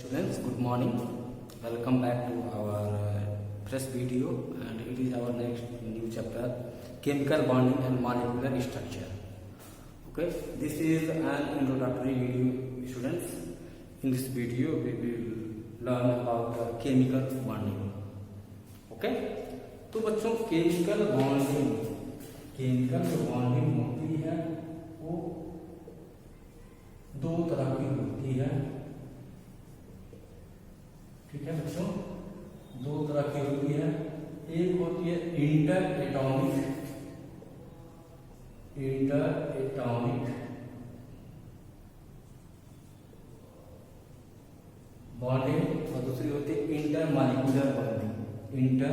Students, good morning. Welcome back to our fresh video, and it is our next new chapter, chemical bonding and molecular structure. Okay, this is an introductory video, students. In this video, we will learn about chemical bonding. Okay, तो बच्चों chemical जो bonding होती है वो दो तरह की होती है। ठीक है बच्चों, दो तरह की होती है। एक होती है इंटर एटॉमिक बॉन्डिंग और दूसरी होती है inter molecular bonding. Inter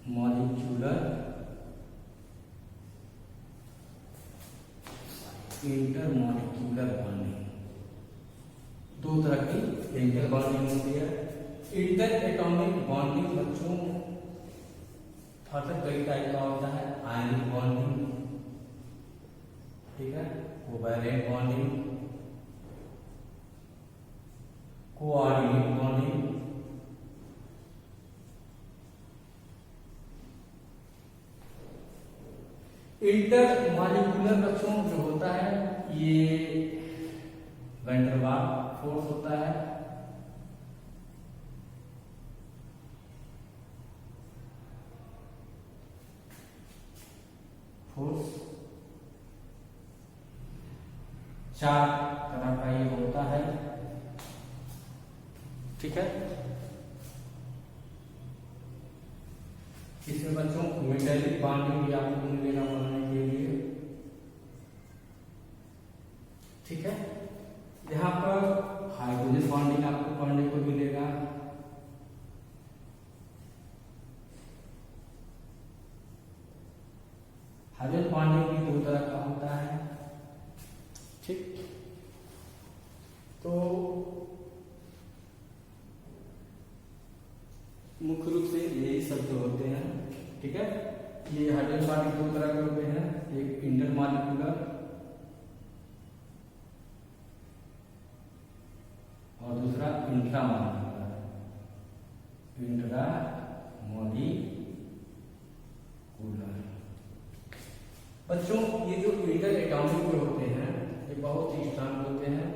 molecular bonding, दो तरह की केमिकल बॉन्डिंग होती है। इंटर एटॉमिक बॉन्डिंग बच्चों फर्दर कई टाइप का होता है। आयनिक बॉन्डिंग, ठीक है, covalent bonding, coordinate bonding, inter molecular बच्चों जो होता है ये वैन डर वाल्स फोर्स होता है। फोर्स चार तरह का ये होता है। ठीक है, इसमें बच्चों मेटालिक बॉन्डिंग भी आपको मिलेगा पढ़ने के लिए। ठीक है, यहाँ पर हाइड्रोजन बॉन्डिंग आपको पढ़ने को मिलेगा। हाइड्रोजन बॉन्डिंग भी दो तरह का होता है। ठीक, तो मुख्य रूप से यही शब्द होते हैं। ठीक है, ये हाइड्रोजन बॉन्डिंग दो तरह के होते हैं, एक इंटर मॉलिक्यूलर और दूसरा इंट्रा मॉलिक्यूलर। बच्चों ये जो इंटर एटॉमिक होते हैं ये बहुत ही स्ट्रांग होते हैं।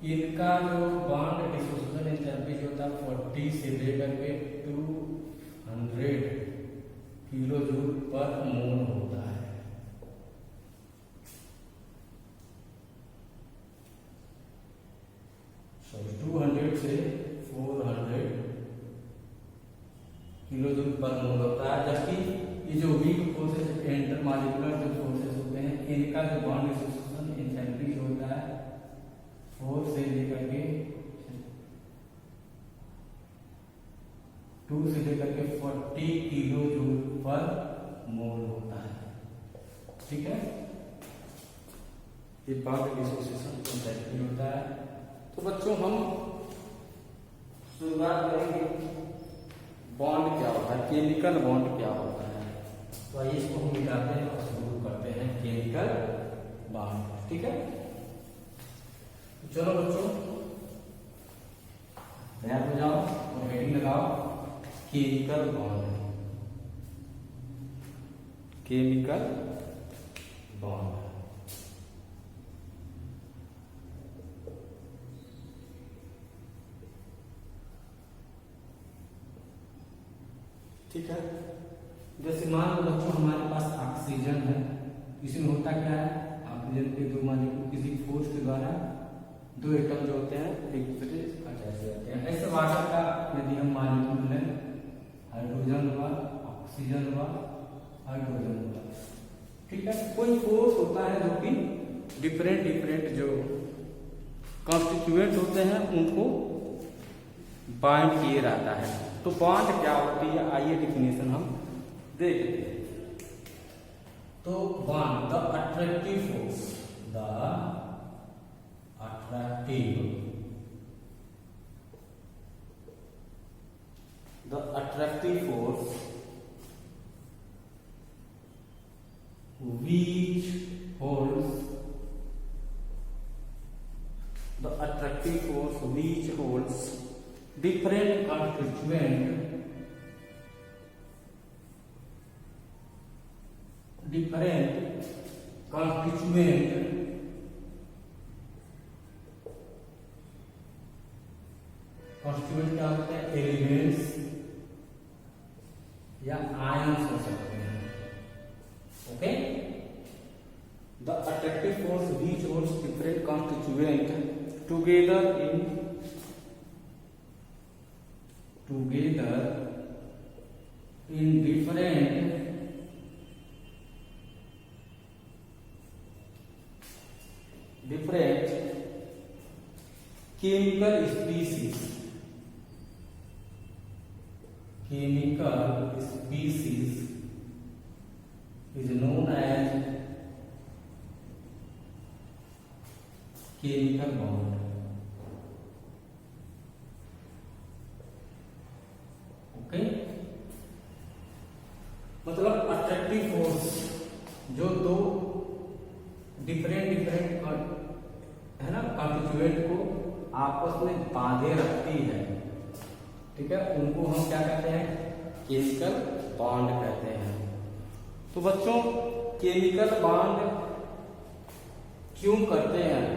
इनका जो बॉन्ड डिसोसिएशन एंथैल्पी जो होता है 40 से लेकर के 200 किलो जूल पर मोल होता है। सॉरी 200 से 400 किलो जूल पर मोल होता है। जबकि ये जो वीक फोर्सेस इंटर मॉलिक्यूलर जो फोर्सेस होते हैं इनका जो बॉन्ड डिसोसिएशन एंथैल्पी जो होता है 4 से लेकर के 2 से लेकर के 40 किलो जूल पर मोल होता है। ठीक है, ये बॉन्ड डिसोसिएशन एंथैल्पी होता है। तो बच्चों हम शुरुआत करेंगे बॉन्ड क्या होता है, केमिकल बॉन्ड क्या होता है। तो आइए इसको हम मिटाते हैं और शुरू करते हैं केमिकल बॉन्ड। ठीक है, चलो बच्चों तैयार हो जाओ और हेडिंग लगाओ केमिकल बॉन्ड। केमिकल बॉन्ड, ठीक है। जैसे मान लो बच्चों हमारे पास ऑक्सीजन है, इसमें होता क्या है, ऑक्सीजन के दो मॉलिक्यूल किसी फोर्स के द्वारा दो एटम जो होते हैं एक दूसरे से अटैच हो जाते हैं। ऐसे वाटर का यदि हम मॉलिक्यूल लें, हाइड्रोजन हुआ, ऑक्सीजन हुआ, हाइड्रोजन हुआ, ठीक है, कोई फोर्स होता है जो कि डिफरेंट जो कॉन्स्टिट्यूएंट होते हैं उनको बाइंड किए रहता है। तो बॉन्ड क्या होती है, आइए डिफिनेशन हम देखते हैं। तो bond the attractive force, the attractive force which holds different constituent क्या होता है, एलिमेंट्स या आयंस हो सकते हैं। Okay, the attractive force which holds different constituent together in different chemical species is known as chemical bond। Okay, मतलब attractive force जो दो डिफरेंट है ना कॉन्स्टिट्यूएंट को आपस में बांधे रखती है, ठीक है, उनको हम क्या कहते हैं, केमिकल बॉन्ड कहते हैं। तो बच्चों केमिकल बॉन्ड क्यों करते हैं,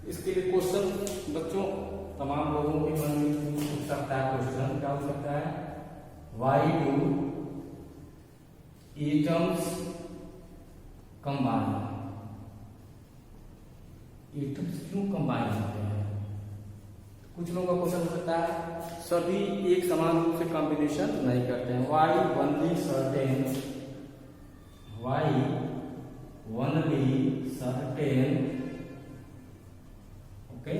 इसके लिए क्वेश्चन बच्चों तमाम लोगों के मन में पूछ सकता है। क्वेश्चन क्या हो सकता है, why do atoms combine, atoms क्यों कंबाइन होते हैं। कुछ लोगों का क्वेश्चन हो सकता है सभी एक समान रूप से कॉम्बिनेशन नहीं करते हैं, why only certain okay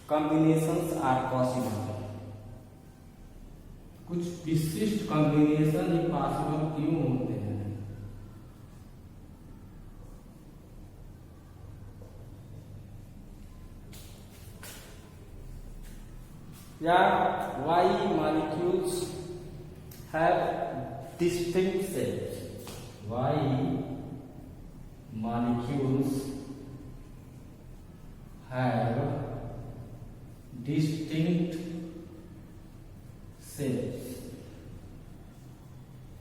combinations are possible, कुछ विशिष्ट कॉम्बिनेशन ही पॉसिबल क्यों होते हैं। या why molecules have distinct shapes, why molecules have distinct shapes,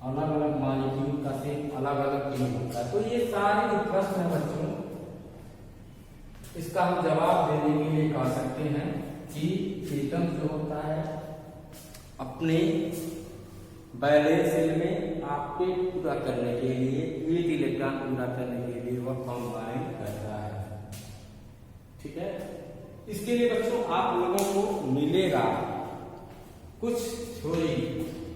अलग अलग मॉलिक्यूल का शेप अलग अलग क्यों होता है। तो ये सारे जो प्रश्न है बच्चों, इसका हम जवाब देने के लिए कह सकते हैं कि एटम जो होता है अपने बैलेंस सेल में आपके पूरा करने के लिए, एक इलेक्ट्रॉन पूरा करने के लिए वह कंबाइन करता है, ठीक है। इसके लिए बच्चों आप लोगों को मिलेगा कुछ थ्योरी,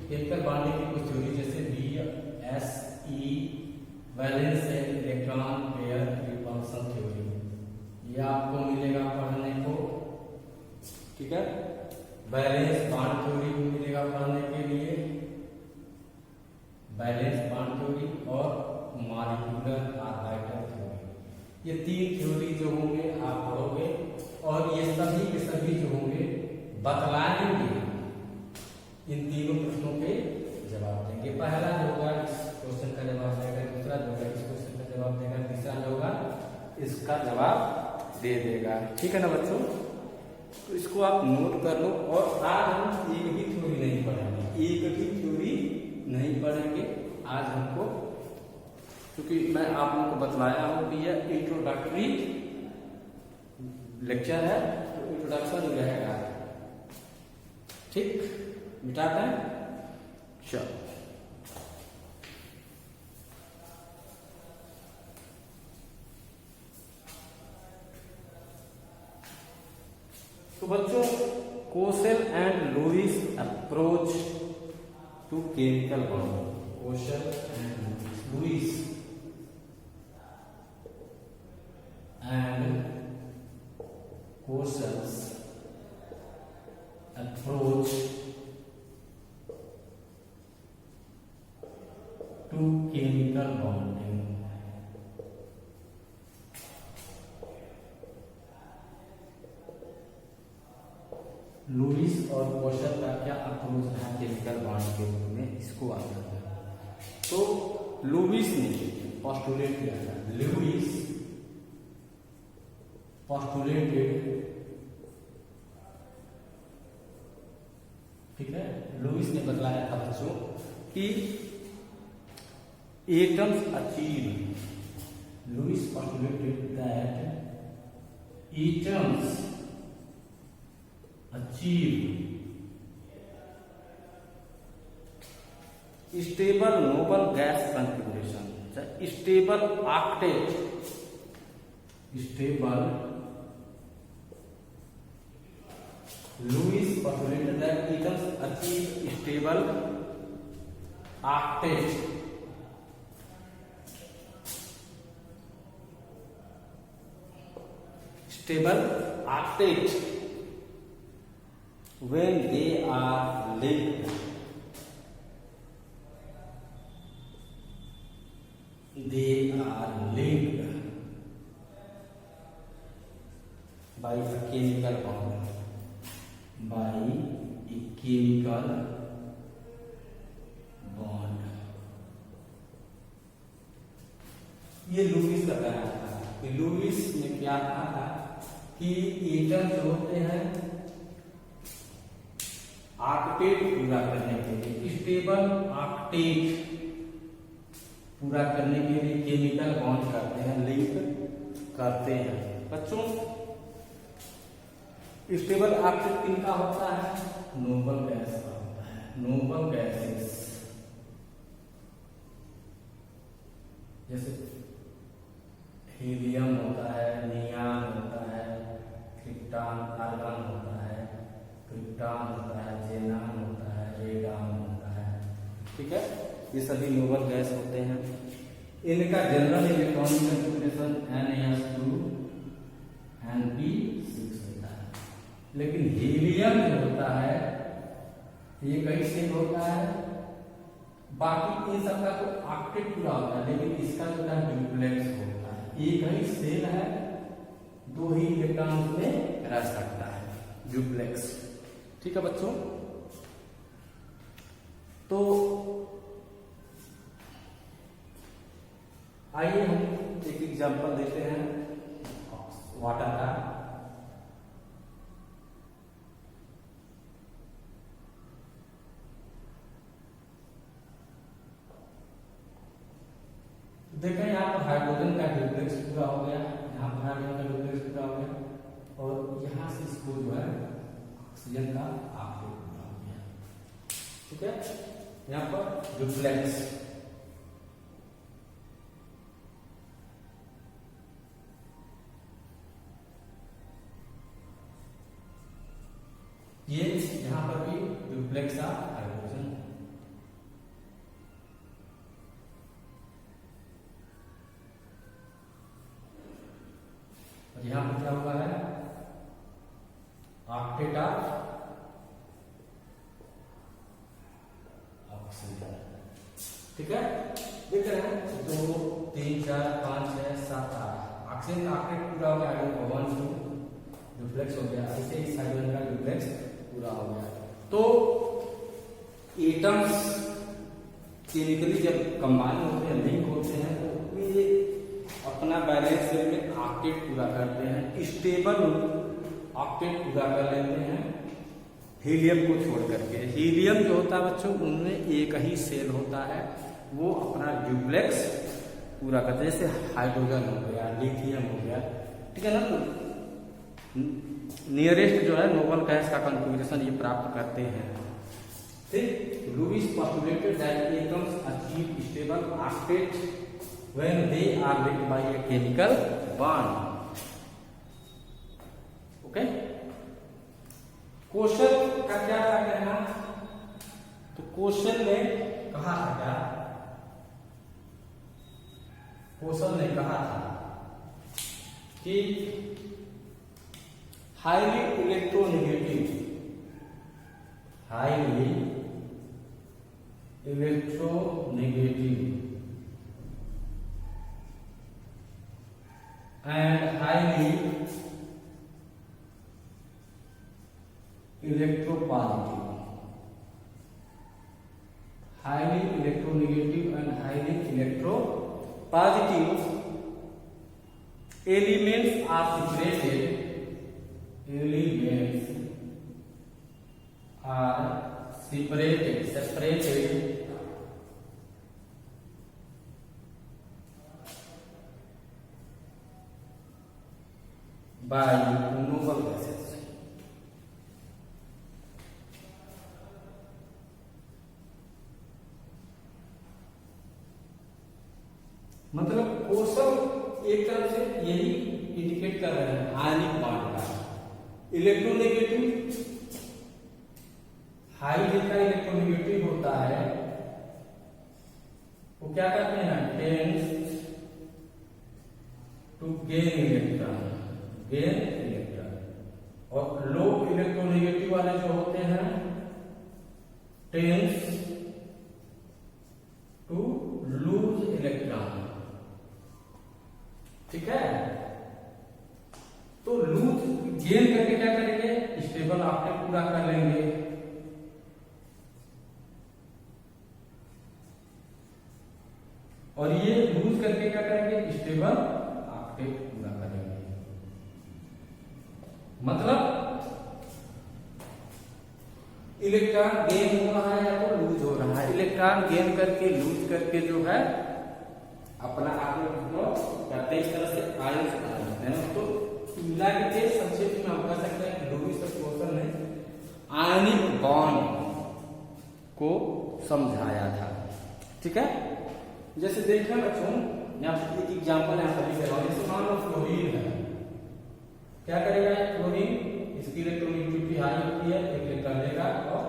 केमिकल बॉन्डिंग की कुछ थ्योरी, जैसे BSE valence shell electron pair repulsion theory, ये आपको मिलेगा पढ़ने को, ठीक है। बैलेंस बॉन्ड थ्योरी भी मिलेगा पढ़ने के लिए, बैलेंस बॉन्ड थ्योरी और मॉलिक्यूलर ऑर्बिटल थ्योरी, ये तीन थ्योरी जो होंगे आप पढ़ोगे और ये सभी के सभी जो होंगे बतलाएंगे, इन तीनों प्रश्नों के जवाब देंगे। पहला जो होगा इस क्वेश्चन का जवाब देगा, दूसरा जो होगा इस क्वेश्चन का जवाब देगा, तीसरा जो होगा इसका जवाब दे देगा, ठीक है ना बच्चों। तो इसको आप नोट कर लो। और आज हम एक भी थ्योरी नहीं पढ़ेंगे, एक भी थ्योरी नहीं पढ़ेंगे आज हमको, क्योंकि मैं आप लोगों को बतलाया हूं कि यह इंट्रोडक्टरी लेक्चर है, तो इंट्रोडक्शन रहेगा, ठीक। मिटाते हैं, चलो। तो बच्चों Kossel and Lewis approach to chemical bond, Kossel and Lewis Kosel's approach to chemical bonding। Lewis और कोशल का क्या अप्रोच है केमिकल बॉन्ड के रूप में, इसको आता है। तो लुईस ने पोस्टुलेट किया था, लुईस postulated लुईस ने बतलाया था बच्चों कि atoms achieve, Lewis postulated that atoms achieve stable noble gas configuration, stable octet, stable, Lewis postulated that atoms achieve stable octet, stable octet when they are linked, they are linked by a chemical bond, by a chemical bond. ये Lewis का कहना था कि Lewis ने क्या कहा था कि एटम जो होते हैं ऑक्टेट पूरा करने के लिए, स्टेबल ऑक्टेट पूरा करने के लिए केमिकल बॉन्ड करते हैं, लिंक करते हैं। बच्चों स्टेबल ऑक्टेट किनका होता है? नोबल गैस का होता है, नोबल गैसेस, जैसे हीलियम होता है, नियान होता है, क्रिप्टॉन, आर्गन होता है, क्रिप्टॉन होता है, जेनान होता है, रेडॉन होता है। ठीक है, ये सभी नोबल गैस होते हैं। इनका general electronic configuration NH2 Np6 होता है, लेकिन हीलियम जो होता है ये कई सेल होता है, बाकी इन सबका तो ऑक्टेट पूरा होता है, लेकिन इसका जो है ड्यूप्लेक्स होता है, एक ही सेल है, दो ही इलेक्ट्रॉन में रह सकता है, ड्यूप्लेक्स। ठीक है बच्चों, तो आइए हम एक एग्जांपल देते हैं वाटर का। देखें यहाँ पर हाइड्रोजन का ड्यूप्लेक्स पूरा हो गया, यहाँ पर हाइड्रोजन का ड्यूप्लेक्स पूरा हो गया, और यहाँ से इसको जो है ऑक्सीजन का ऑक्टेट पूरा हो गया। ठीक है, यहाँ पर ड्यूप्लेक्स, ये यहाँ पर भी ड्यूप्लेक्स ऑफ हाइड्रोजन। और यहाँ पर क्या हुआ है? Octet of oxygen. ठीक है, देख रहे हैं 2 3 4 5 6 7 8 ऑक्सीजन का ऑक्टेट पूरा हो गया, हाइड्रोजन 1 2 ड्यूप्लेक्स हो गया, ऐसे ही हाइड्रोजन का ड्यूप्लेक्स पूरा हो गया। तो एटम्स केमिकली जब कंबाइन होते हैं, लिंक होते हैं, तो ये अपना बैलेंस सेल में ऑक्टेट पूरा करते हैं, स्टेबल ऑक्टेट पूरा कर लेते हैं हीलियम को छोड़ करके। हीलियम जो होता है बच्चों, उनमें एक ही सेल होता है, वो अपना ड्यूप्लेक्स पूरा करते हैं, जैसे हाइड्रोजन हो गया, लिथियम हो गया। ठीक है ना, तो नियरेस्ट जो है नोबल गैस का कॉन्फ़िगरेशन ये प्राप्त करते हैं। ठीक, Lewis postulated that atoms achieve stable octet when they are linked by a chemical bond. Okay, question का क्या था कहना? तो क्वेश्चन ने कहा था क्या? क्वेश्चन ने कहा था कि highly electronegative and highly electropositive, highly electronegative and highly electropositive elements are separated separated by noble gases। मतलब क्वेश्चन एक तरफ से यही इंडिकेट कर रहे हैं आयनिक बॉन्ड का। इलेक्ट्रोनेगेटिव हाई जिनका इलेक्ट्रोनेगेटिव होता है वो क्या करते हैं, टेंड्स टू गेन इलेक्ट्रॉन, और लो इलेक्ट्रोनेगेटिव वाले जो होते हैं टेंड्स टू लूज इलेक्ट्रॉन। ठीक है, तो लूज गेन करके क्या करेंगे, स्टेबल आपने पूरा कर लेंगे। और ये लूज करके क्या करेंगे, स्टेबल आपके पूरा करेंगे। मतलब इलेक्ट्रॉन गेन हो रहा है या तो लूज हो रहा है। इलेक्ट्रॉन गेन करके लूज करके जो है अपना आगे करते इस तरह से आयन से बना लेते हैं। तो मिला के संक्षेप में हम कह सकते हैं कि लुईस क्वेश्चन ने आयनिक बॉन्ड को समझाया था। ठीक है, जैसे देखना बच्चों, यहाँ पर एक एग्जाम्पल यहाँ पर लिखा है, जैसे मान लो फ्लोरीन है, क्या करेगा फ्लोरीन, इसकी इलेक्ट्रोनेगेटिविटी हाई होती है, एक इलेक्ट्रॉन लेगा और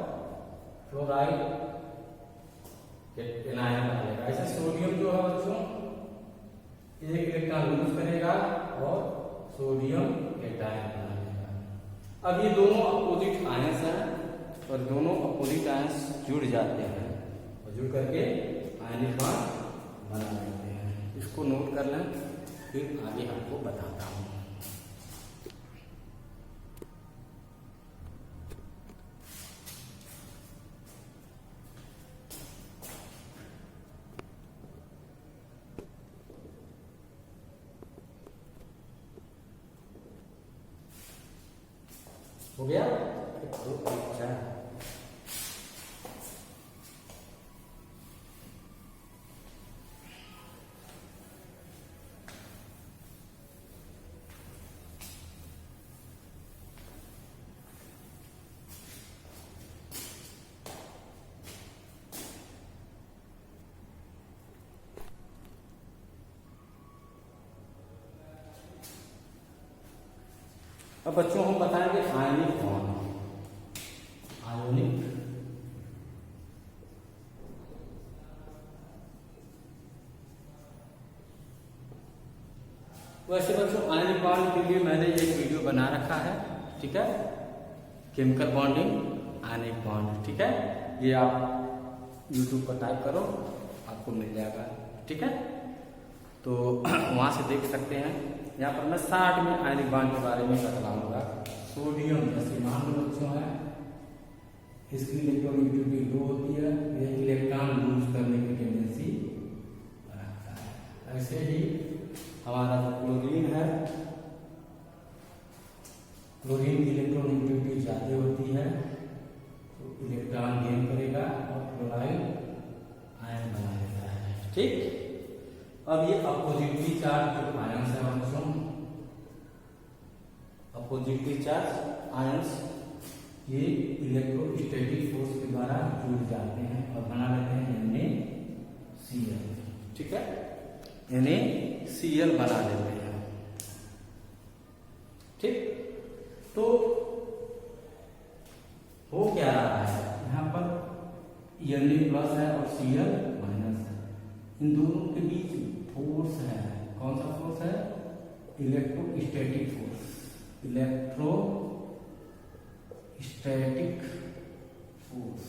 फ्लोराइड एनायन बनेगा। ऐसे सोडियम जो है बच्चों एक इलेक्ट्रॉन लूज करेगा और सोडियम कैटायन बना लेगा। अब ये दोनों अपोजिट आयंस हैं और दोनों अपोजिट आयंस जुड़ जाते हैं और जुड़ करके आयनिक बॉन्ड बना लेते हैं। इसको नोट कर लें, फिर आगे आपको बताता हूं। हो गया, अच्छा अब बच्चों हम बताएंगे आयनिक बॉन्ड। आयनिक वैसे बच्चों आयनिक बॉन्ड के लिए मैंने एक वीडियो बना रखा है। ठीक है, केमिकल बॉन्डिंग आयनिक बॉन्ड। ठीक है, ये आप YouTube पर टाइप करो आपको मिल जाएगा। ठीक है, तो वहां से देख सकते हैं। यहाँ पर मैं 60 में आयनिक बॉन्ड के बारे में बतलाऊंगा। सोडियम जैसे मान लो बच्चों है, इसकी इलेक्ट्रोनेगेटिविटी लो होती है, ये इलेक्ट्रॉन लूज करने की टेंडेंसी रखता है। ऐसे ही हमारा जो क्लोरीन है, क्लोरीन की इलेक्ट्रोनेगेटिविटी ज्यादा होती है तो इलेक्ट्रॉन गेन करेगा और क्लोराइड आयन बना देता है। ठीक, अब ये अपोजिटली चार्ज जो आयंस है बच्चों, अपोजिटली चार्ज आयंस ये इलेक्ट्रोस्टैटिक फोर्स के द्वारा जुड़ जाते हैं और बना लेते हैं NaCl। ठीक है, NaCl बना लेते हैं। ठीक, तो हो क्या रहा है यहाँ पर, Na+ है और Cl- है। इन दोनों के बीच फोर्स है। कौन सा फोर्स है, electrostatic force, electrostatic force,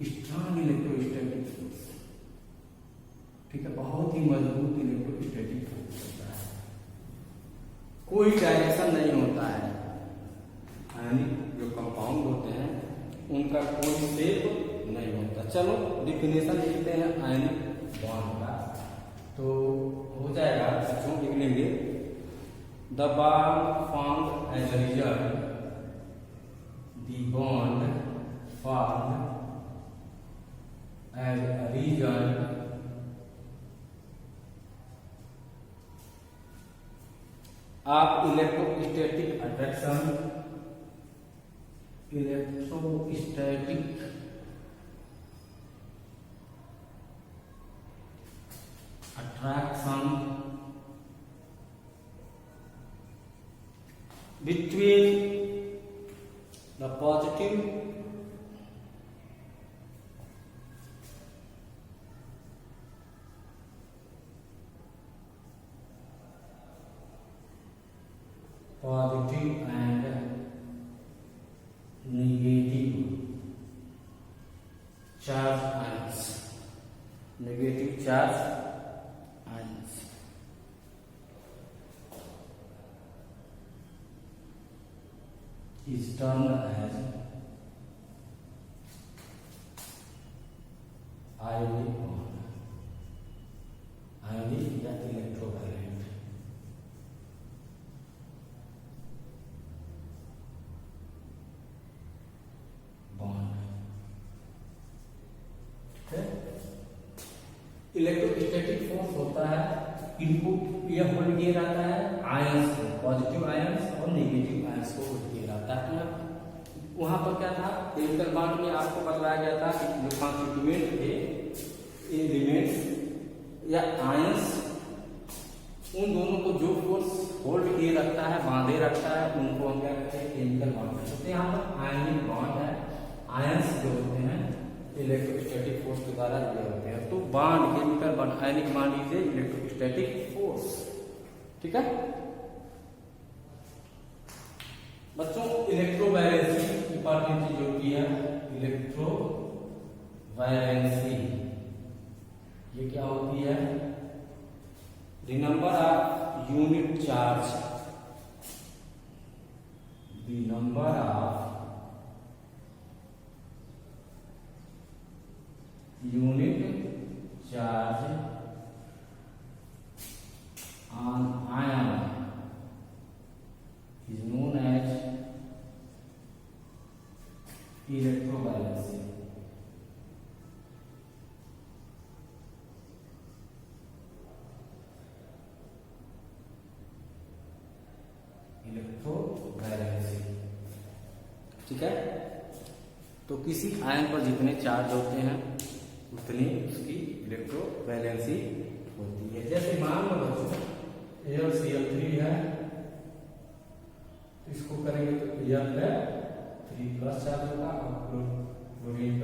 strong electrostatic force. ठीक है, बहुत ही मजबूत इलेक्ट्रोस्टैटिक फोर्स होता है, कोई डायरेक्शन नहीं होता है। यानी जो कंपाउंड होते हैं उनका कोई शेप नहीं होता। चलो डिफिनेशन लिखते हैं आयनिक बॉन्ड का, तो हो जाएगा बच्चों, लिख लेंगे the bond formed as a result, the bond formed आप electrostatic attraction, electrostatic attraction between the positive and negative charge ions, negative charge ions is termed as ionic bond, ionic या electrovalent. Electrostatic force होता है, input यह hold किया रहता है ions को, positive ions और नेगेटिव आयंस को होल्ड किया रहता है। वहां पर क्या था, केमिकल बॉन्ड में आपको बताया गया था कि जो कॉन्स्टिट्यूएंट थे एलिमेंट्स या आयंस, उन दोनों को जो फोर्स होल्ड किए रखता है, बांधे रखता है, उनको हम क्या कहते हैं, केमिकल बॉन्ड कहते हैं। यहाँ पर आयनिक बॉन्ड है, आयंस जो होते हैं इलेक्ट्रोस्टैटिक फोर्स के द्वारा जुड़े होते हैं। तो bond, chemical bond, ionic bond is electrostatic force. ठीक है बच्चों, इलेक्ट्रोवैलेंसी इंपॉर्टेंट चीज होती है। इलेक्ट्रोवैलेंसी ये क्या होती है, the number of unit charge, the number of unit charge on ion is known as electrovalency. Electrovalency. ठीक है, तो किसी आयन पर जितने चार्ज होते हैं उतनी उसकी इलेक्ट्रोवैलेंसी होती है। जैसे मान लो बच्चों AlCl3 है, इसको करेंगे तो Al है 3+ चार्ज होगा, और क्लोरीन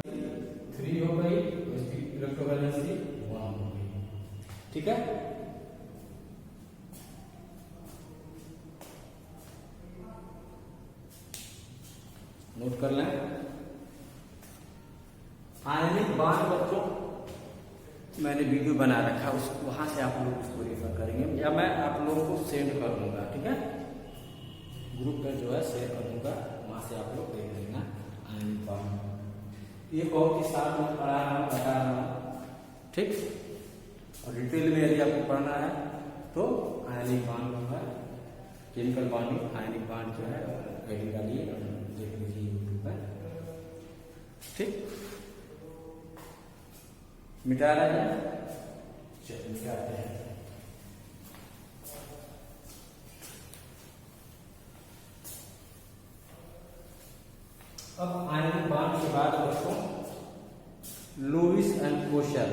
3 हो गई तो इसकी इलेक्ट्रोवैलेंसी 1 हो गई। ठीक है, नोट कर लें। आयनिक बॉन्ड बच्चों मैंने वीडियो बना रखा, उस वहां से आप लोग उसको रेफर करेंगे, या मैं आप लोगों को सेंड कर दूंगा। ठीक है, ग्रुप में जो है शेयर कर दूंगा, वहां से आप लोग देख लेना आयनिक बॉन्ड। ये बहुत ही साथ में पढ़ा रहा हूँ, बता रहा हूँ। ठीक, और डिटेल में यदि आपको पढ़ना है तो आयनिक बॉन्ड जो है, केमिकल बॉन्डिंग आयनिक बॉन्ड जो है रेडी डालिए, देख लीजिए यूट्यूब पर। ठीक, मिटा रहे हैं, चलिए मिटाते हैं। अब आयनिक बॉन्ड के बाद दोस्तों Lewis and Kossel,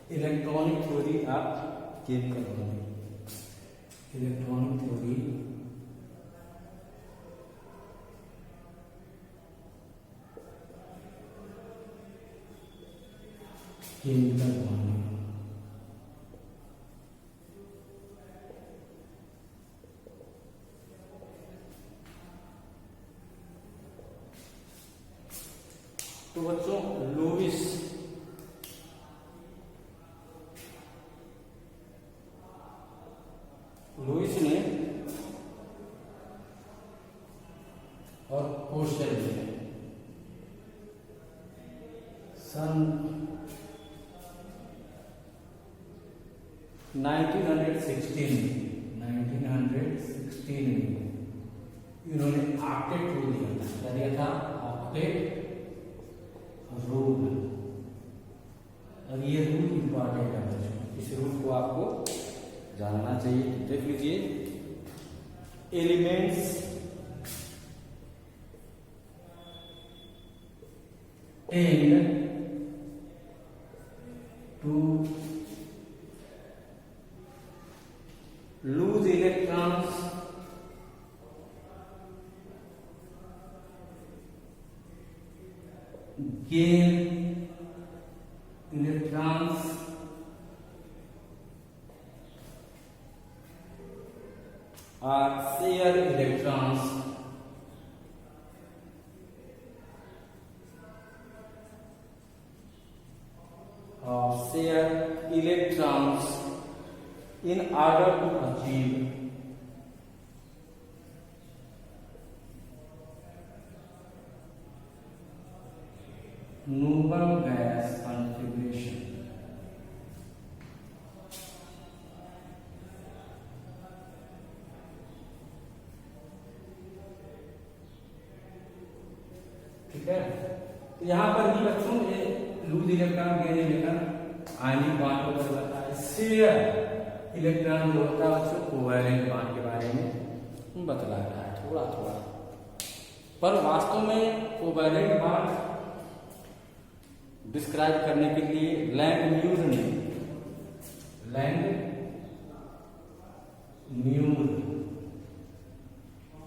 electronic theory of chemical bonding, electronic theory chemical bonding. तो बच्चों लुईस ने और कोशल ने सन 1916 में इन्होंने ऑक्टेट रूल दिया था। क्या दिया था? Octet rule. और ये रूल इंपॉर्टेंट है बच्चों, इस रूल को आपको जानना चाहिए। देख लीजिए, elements tend to lose electrons gain electrons or share electrons in order to achieve noble gas configuration। ठीक है, तो यहाँ पर भी बच्चों ये loose electron gain electron ionic bond को बताता है। शेयर इलेक्ट्रॉन जो होता है बच्चों कोवैलेंट बॉन्ड के बारे में बतला रहा है थोड़ा थोड़ा, पर वास्तव में कोवैलेंट बॉन्ड डिस्क्राइब करने के लिए लैंगम्यूर ने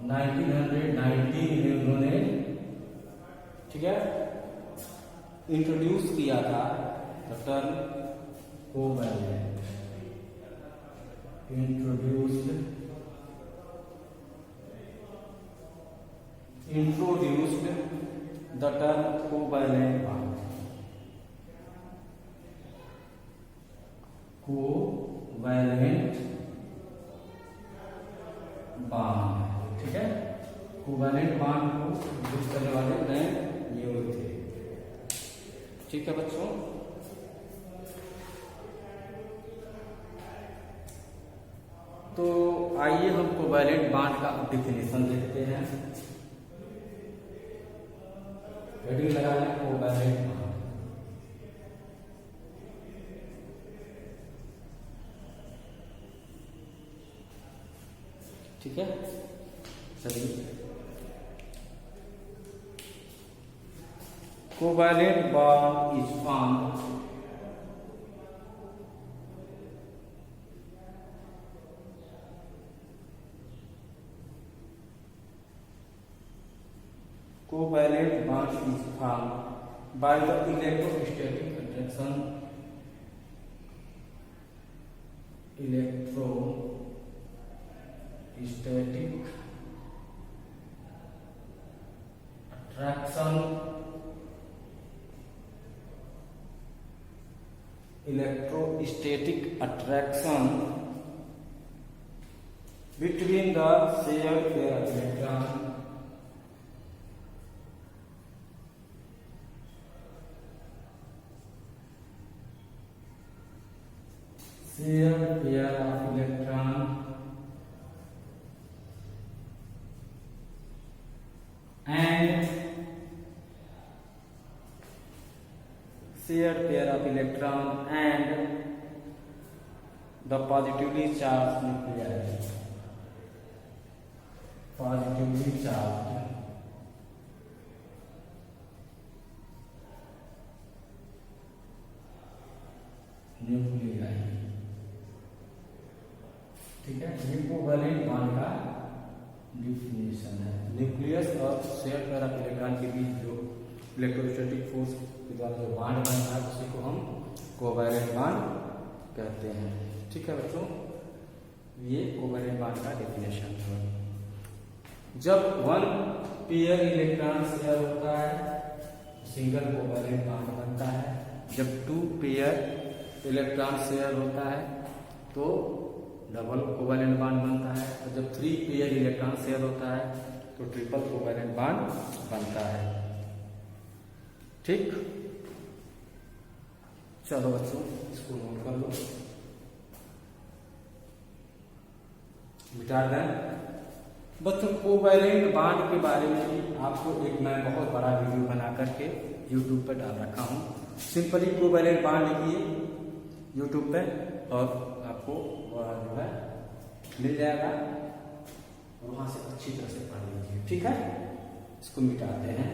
1919 में उन्होंने, ठीक है, इंट्रोड्यूस किया था the term covalent. Introduced the term covalent bond. Covalent bond, ठीक है, कोवैलेंट बॉन्ड को यूज करने वाले लैंगम्यूर थे। ठीक है बच्चों, तो आइए हम कोवैलेंट बॉन्ड का डेफिनेशन देखते हैं। हेडिंग लगा लें कोवैलेंट बॉन्ड। ठीक है, चलिए, covalent bond is formed covalent bond is formed by the electrostatic attraction electrostatic attraction between the shared pair of electrons shared pair of electron and shared pair of electron and the positively charged nuclei. Positively charged nuclei. ठीक है, ये covalent bond का definition है। Nucleus और share pair of electron के बीच जो electrostatic force के द्वारा जो बॉन्ड बनता है उसी को हम कोवैलेंट बॉन्ड कहते हैं। ठीक है बच्चों, ये कोवैलेंट बॉन्ड का डेफिनेशन है। जब वन पेयर इलेक्ट्रॉन शेयर होता है सिंगल कोवैलेंट बॉन्ड बनता है। जब टू पेयर इलेक्ट्रॉन शेयर होता है तो डबल कोवैलेंट बॉन्ड बनता है। और जब थ्री पेयर इलेक्ट्रॉन शेयर होता है तो ट्रिपल कोवैलेंट बॉन्ड बनता है। ठीक, चलो बच्चों इसको नोट कर लो, मिटा दें। बच्चों कोवैलेंट बॉन्ड के बारे में भी आपको एक मैं बहुत बड़ा वीडियो बना करके यूट्यूब पर डाल रखा हूँ। सिंपली कोवैलेंट बॉन्ड लिखिए यूट्यूब पे और आपको जो है मिल जाएगा, वहां से अच्छी तरह से पढ़ लीजिए। ठीक है, इसको मिटाते हैं।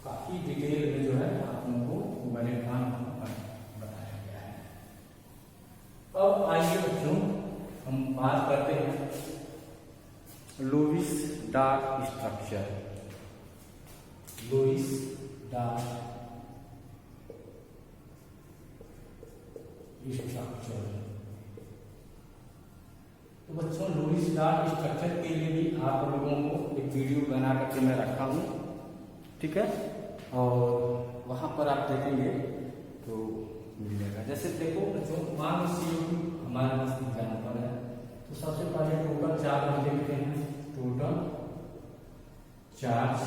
काफी डिटेल में जो है आप लोगों को कोवैलेंट बॉन्ड बताया गया है। अब आइए बच्चों हम बात करते हैं लुईस डार्ट स्ट्रक्चर। लुईस डार्ट स्ट्रक्चर। तो बच्चों लुईस डार्ट स्ट्रक्चर के लिए भी आप लोगों को एक वीडियो बना करके मैं रखा हूँ। ठीक है, और वहां पर आप देखेंगे तो मिलेगा। जैसे देखो बच्चों मान लीजिए हमारे पास एग्जाम्पल है, तो सबसे पहले टोटल चार्ज हम देखते हैं। टोटल चार्ज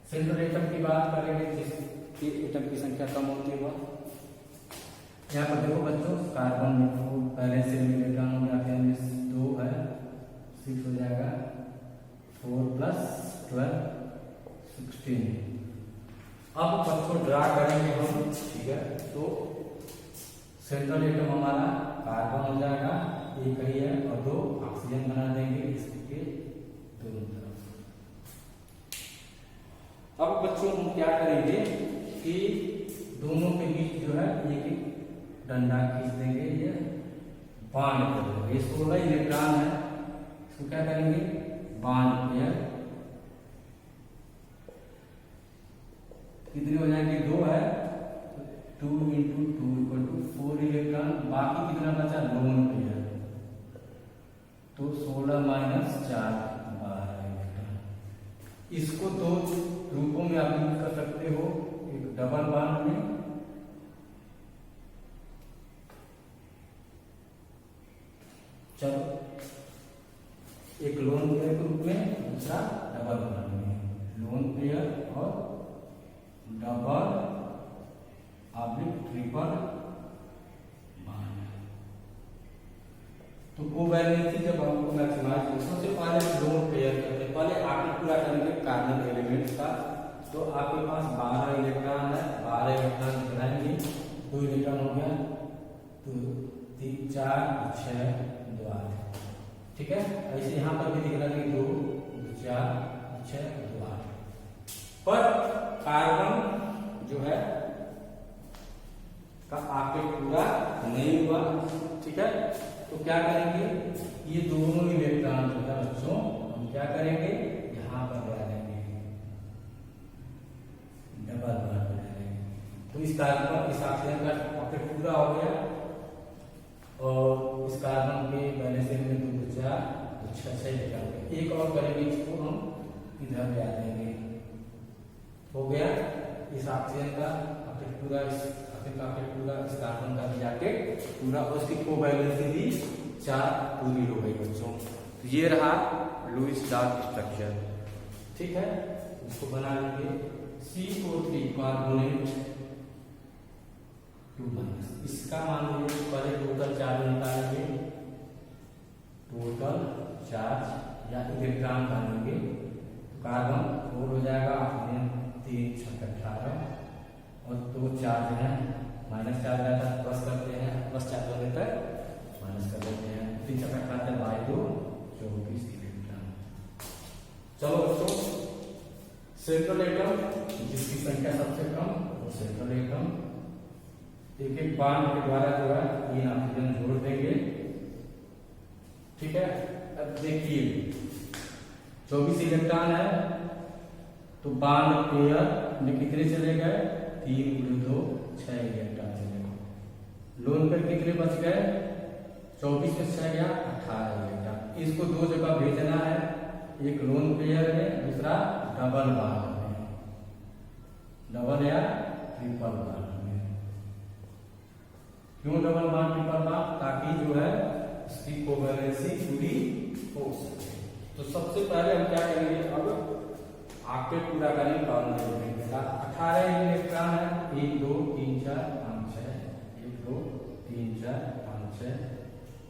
सेंट्रल एटम की बात करेंगे जिसकी एटम की संख्या कम होती है वह। यहाँ पर देखो बच्चों कार्बन में पहले से इलेक्ट्रॉन हो जाते हैं, 2 है 6 हो जाएगा, 4 + 12 16। अब बच्चों ड्रा करेंगे हम। ठीक है, तो सेंट्रल एटम हमारा कार्बन हो जाएगा, एक ही है, और 2 ऑक्सीजन बना देंगे इसके दोनों तरफ। अब बच्चों हम क्या करेंगे कि दोनों के बीच जो है एक डंडा खींच देंगे, ये बॉन्ड कर देंगे। ये 16 इलेक्ट्रॉन है, इसको क्या करेंगे बॉन्ड पेयर। कितने हो जाएंगे 2 है, 2 × 2 = 4 इलेक्ट्रॉन। बाकी कितना बचा लोन पेयर, तो 16 - 4 12 इलेक्ट्रॉन। इसको 2 रूपों में आप यूज कर सकते हो, एक डबल बॉन्ड में चलो एक लोन पेयर के रूप में, दूसरा डबल बॉन्ड में। लोन पेयर और डबल ट्रिपल बॉन्ड। तो कोवैलेंसी जब हमको मैक्सिमाइज करें, सबसे पहले लोन पेयर करते हैं। पहले आप पूरा करेंगे कार्बन एलिमेंट्स का। तो आपके पास 12 इलेक्ट्रॉन है, 12 इलेक्ट्रॉन बनाएंगे, 2 इलेक्ट्रॉन हो गया, तो 3 4 6 2 8। ठीक है, ऐसे यहाँ पर भी दिख रहा है 2 4 6 2 8। पर कार्बन जो है का आके पूरा नहीं हुआ। ठीक है, तो क्या करेंगे, ये दोनों इलेक्ट्रॉन जो है बच्चों हम क्या करेंगे यहाँ पर लगा देंगे, डबल बॉन्ड बना देंगे। तो इस कार्बन इस ऑक्सीजन का पॉकेट पूरा हो गया, और इस कार्बन के पहले से 2 4 6 इलेक्ट्रॉन। एक और करेंगे, इसको हम इधर ले आ देंगे। हो गया इस ऑक्सीजन का पॉकेट पूरा, इस पूरा इस कार्बन का भी जाके पूरा, उसकी कोवैलेंसी भी 4 पूरी हो गई बच्चों। तो ये रहा लुईस डार्ट स्ट्रक्चर। ठीक है, इसको बना लेंगे CO3 कार्बोनेट 2-। इसका मान लीजिए पहले टोटल चार्ज निकालेंगे, टोटल चार्ज या इलेक्ट्रॉन बनेंगे। कार्बन 4 हो जाएगा, ऑक्सीजन 3 6 18, और 2 चार्ज है, माइनस चार्ज रहता है प्लस करते हैं, प्लस चार्ज हो जाता है माइनस कर देते हैं। 3 6 18 बाई 2 24 इलेक्ट्रॉन। चलो बच्चों सेंट्रल एटम जिसकी संख्या सबसे कम वो सेंट्रल एटम, एक एक बॉन्ड के द्वारा जो है 3 ऑक्सीजन जोड़ देंगे। ठीक है, अब देखिए 24 इलेक्ट्रॉन है, तो बॉन्ड पेयर में कितने चले गए, 3 × 2 6 इलेक्ट्रॉन चले गए। लोन पेयर कितने बच गए, 24 में 6 गया 18 इलेक्ट्रॉन। इसको 2 जगह भेजना है, एक लोन पेयर में, दूसरा डबल बॉन्ड में, डबल या ट्रिपल बॉन्ड में। क्यों डबल बॉन्ड ट्रिपल बॉन्ड, ताकि जो है इसकी कोवैलेंसी पूरी हो सके। तो सबसे पहले हम क्या करेंगे, अब आपके पूरा करेंगे कार्बन एलिमेंट का 18 इलेक्ट्रॉन है, 1 2 3 4 5 6, 1 2 3 4 5 6,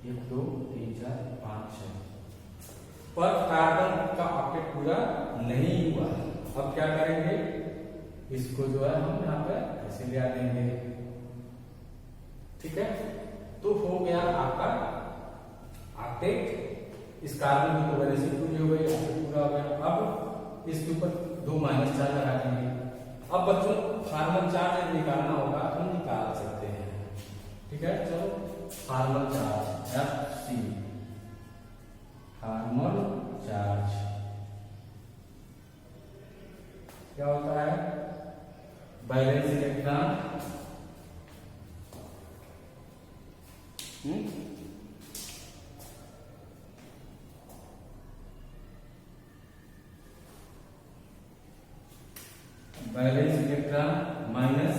1 2 3 4 5 6 पर कार्बन का ऑक्टेट पूरा नहीं हुआ। अब क्या करेंगे, इसको जो है हम यहाँ पे ऐसे ले आ देंगे। ठीक है, तो हो गया आपका ऑक्टेट। इस कार्बन की वजह से पूरी हो गई, पूरा हो गया। अब इसके ऊपर 2 माइनस चार्ज लगा देंगे। अब बच्चों फार्मल चार्ज निकालना होगा, हम निकाल सकते हैं। ठीक है, चलो formal charge Fc, formal charge क्या होता है, valence electron valence electron minus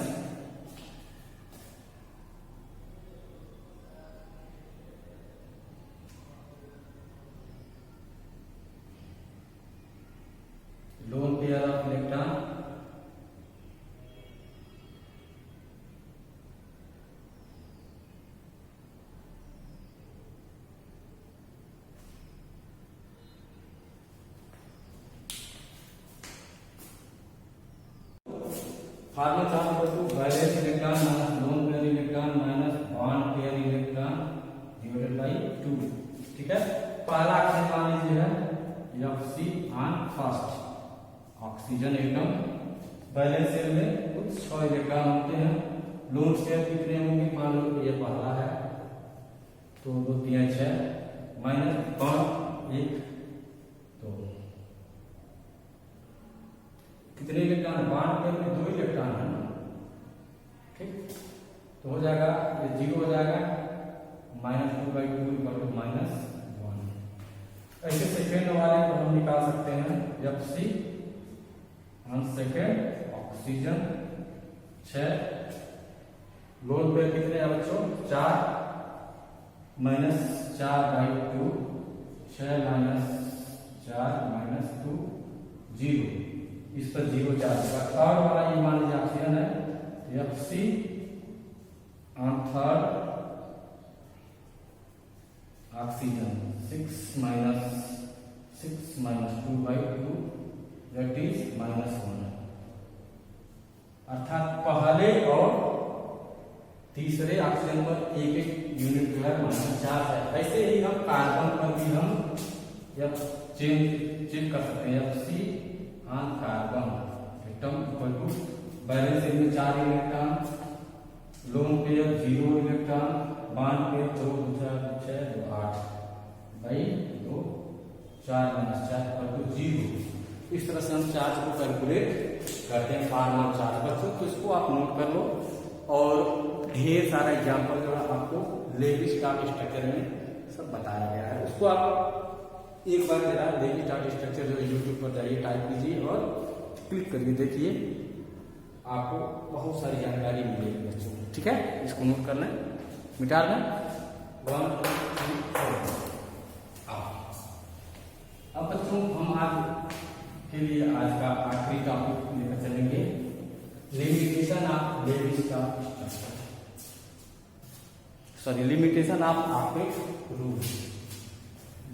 lone pair of electron formal charge equal to valence electron minus lone pair electron minus bond pair electron divided by 2। ठीक है, पहला ऑक्सीजन मान लीजिए है Fc on first oxygen एकदम वैलेंस शेल में कुछ 6 electron होते हैं। लोन पेयर कितने होंगे, मान लो ये पहला है तो 2 3 6 माइनस बॉन्ड 1 तो कितने इलेक्ट्रॉन, बॉन्ड पेयर में 2 इलेक्ट्रॉन है ना। ठीक, तो हो जाएगा ये 0 हो जाएगा, -2/2 इक्वल टू -1। ऐसे सेकेंड वाले को हम निकाल सकते हैं Fc on second oxygen 6, lone pair कितने हैं बच्चों 4 -4/2 6 -4 -2 0, इस पर 0 चार्ज का। थर्ड वाला ये मान लीजिए ऑक्सीजन है Fc on third oxygen 6 -2/2 that is -1। अर्थात पहले और तीसरे ऑक्सीजन पर एक एक यूनिट जो है -4 है। ऐसे ही हम कार्बन पर भी हम चेक कर सकते हैं। Fc on carbon atom equal to valence shell में 4 electron, lone pair 0 electron, bond pair 2 4 6 2 8 by 2 4 -4 equal to 0। इस तरह से हम चार्ज को कैलकुलेट करते हैं फार्मल चार्ज। बच्चों तो इसको आप नोट कर लो, और ढेर सारा एग्जाम्पल जो है आपको लेवी-स्टोक स्ट्रक्चर में सब बताया गया है। उसको आप एक बार जरा लेवी-स्टोक स्ट्रक्चर जो यूट्यूब पर जाइए, टाइप कीजिए और क्लिक करिए, देखिए आपको बहुत सारी जानकारी मिलेगी बच्चों। ठीक है, इसको नोट करना है, मिटा दें 1 2 3 4। अब बच्चों हम आज के लिए आज का आखिरी टॉपिक लेकर चलेंगे, limitation of levy-stock structure, sorry limitation of octet rule,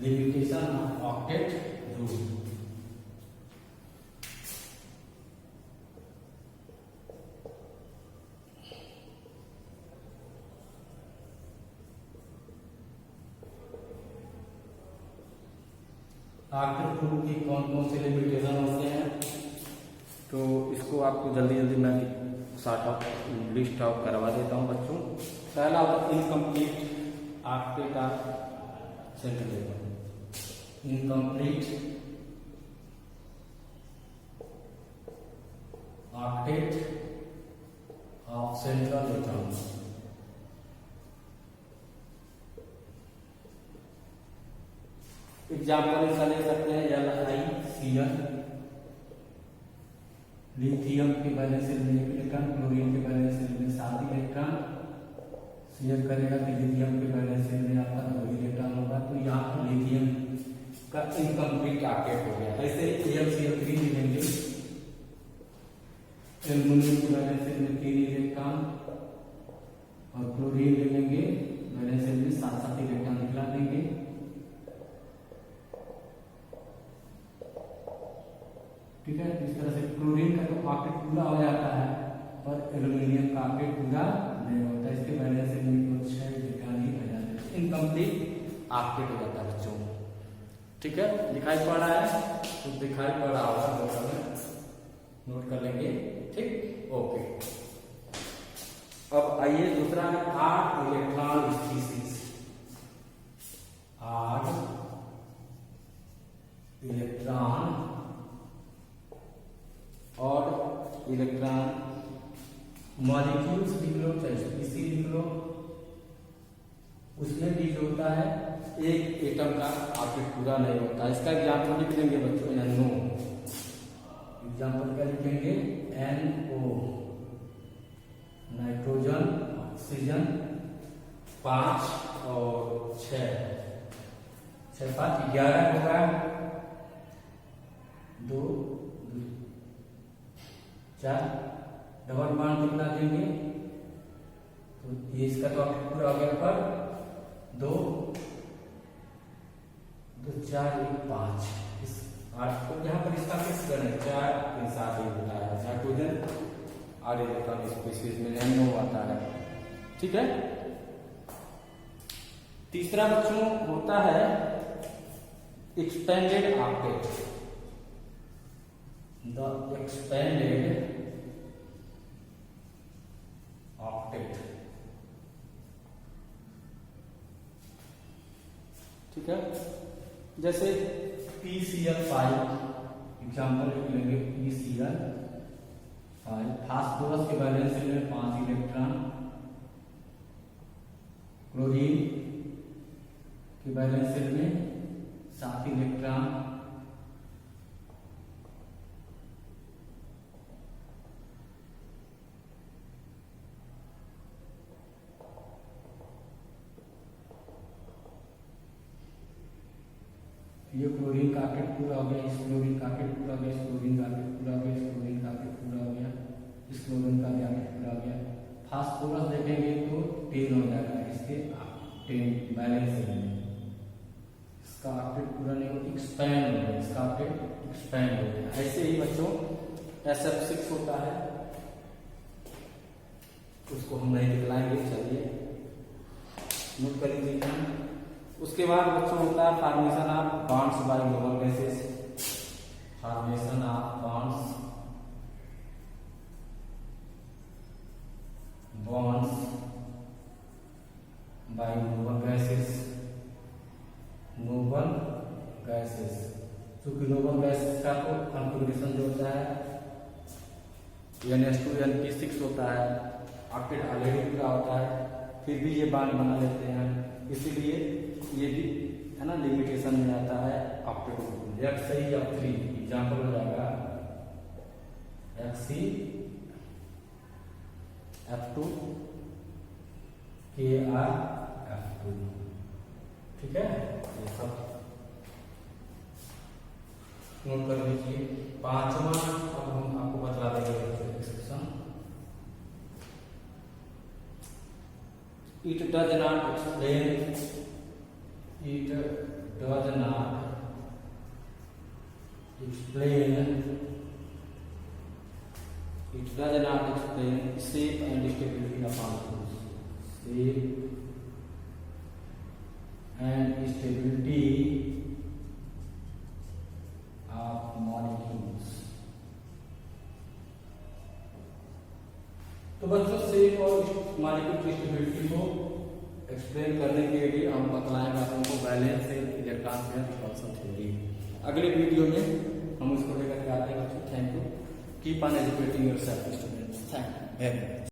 limitation of octet rule. Octet rule की कौन कौन से लिमिटेशन होते हैं, तो इसको आपको जल्दी जल्दी मैं शॉर्ट आउट लिस्ट आउट करवा देता हूँ बच्चों। पहला होगा incomplete octet of central atom, incomplete octet of central atom. Example इसका ले सकते हैं LiCl, लिथियम के बैलेंस शेल में 1 इलेक्ट्रॉन, क्लोरीन के बैलेंस शेल में 7 इलेक्ट्रॉन शेयर करेगा, कि लिथियम के बैलेंस शेल में आपका 2 इलेक्ट्रॉन होगा, तो यहाँ पर लिथियम का इनकम्प्लीट ऑक्टेट हो गया। ऐसे AlCl3 लेंगे, एल्युमिनियम के बैलेंस शेल में 3 इलेक्ट्रॉन, और क्लोरीन ले लेंगे बैलेंस शेल में 7 इलेक्ट्रॉन ठीक है। इस तरह से क्लोरीन का तो ऑक्टेट पूरा हो जाता है, पर एल्यूमिनियम का ऑक्टेट पूरा नहीं होता। इसके वजह से 6 इलेक्ट्रॉन ही रह जाते हैं, इनकम्प्लीट ऑक्टेट हो जाता है बच्चों। ठीक है, दिखाई पड़ रहा है? तो दिखाई पड़ रहा होगा तो हमें नोट कर लेंगे। ठीक, ओके। अब आइए दूसरा है 8 इलेक्ट्रॉन स्पीसीज। 8 इलेक्ट्रॉन और इलेक्ट्रॉन मॉलिक्यूल्स लिख लो, चाहे स्पीसी लिख लो। उसमें भी जो होता है एक एटम का ऑक्टेट पूरा नहीं होता। इसका एग्जाम्पल लिख देंगे बच्चों, NO। एग्जाम्पल क्या लिखेंगे? NO, नाइट्रोजन, ऑक्सीजन 5 और 6, 6 5 11 होगा। 2 4 डबल बॉन्ड कितना देंगे? तो ये इसका तो ऑक्टेट पूरा हो गया, पर 2 4 1 5। इस 8 को यहाँ पर इसका फिक्स करें, 4 3 7 ही होता है। नाइट्रोजन और इलेक्ट्रॉन स्पीसीज में NO आता है। ठीक है। तीसरा बच्चों होता है expanded octet. The expanded octet. ठीक है, जैसे PCl5 एग्जाम्पल लिख लेंगे। PCl5 फास्फोरस के वैलेंस शेल में 5 इलेक्ट्रॉन, क्लोरीन के वैलेंस शेल में 7 इलेक्ट्रॉन, ये क्लोरीन का ऑक्टेट पूरा हो गया, इस क्लोरीन का ऑक्टेट पूरा हो गया, इस क्लोरीन का ऑक्टेट पूरा हो गया, इस क्लोरीन का ऑक्टेट पूरा हो गया, इस क्लोरीन का भी ऑक्टेट पूरा हो गया। फास्फोरस देखेंगे तो 10 हो जाएगा, इसके 10 बैलेंस है, इसका ऑक्टेट पूरा नहीं हो, एक्सपैंड हो गया, इसका ऑक्टेट एक्सपैंड हो गया। ऐसे ही बच्चों SF6 होता है, उसको हम नहीं दिखलाएंगे, चलिए नोट कर लीजिए। उसके बाद बच्चों होता है formation of bonds by noble gases. Formation of bonds by noble gases. Noble gases, चूंकि नोबल गैसेस का तो कॉन्फ़िगरेशन जो होता है NH2 NP6 होता है, ऑक्टेट ऑलरेडी पूरा होता है, फिर भी ये बॉन्ड बना लेते हैं, इसीलिए ये भी है ना लिमिटेशन में आता है ऑक्टेट ग्रुप। F3 एग्जाम्पल हो जाएगा Fc F2 Kr F2। ठीक है, ये सब नोट कर लीजिए। 5वां अब हम आपको बता देंगे discussion. It does not explain shape and stability of molecules. Shape and stability of molecules. तो बच्चों शेप और मॉलिक्यूल की स्टेबिलिटी को एक्सप्लेन करने के लिए हम बतलाएंगे आपको वैलेंस से इलेक्ट्रॉन पेयर रिपल्सन थ्योरी। अगले वीडियो में हम इसको लेकर के आते हैं। Thank you, keep on educating yourself students. Thank you very much.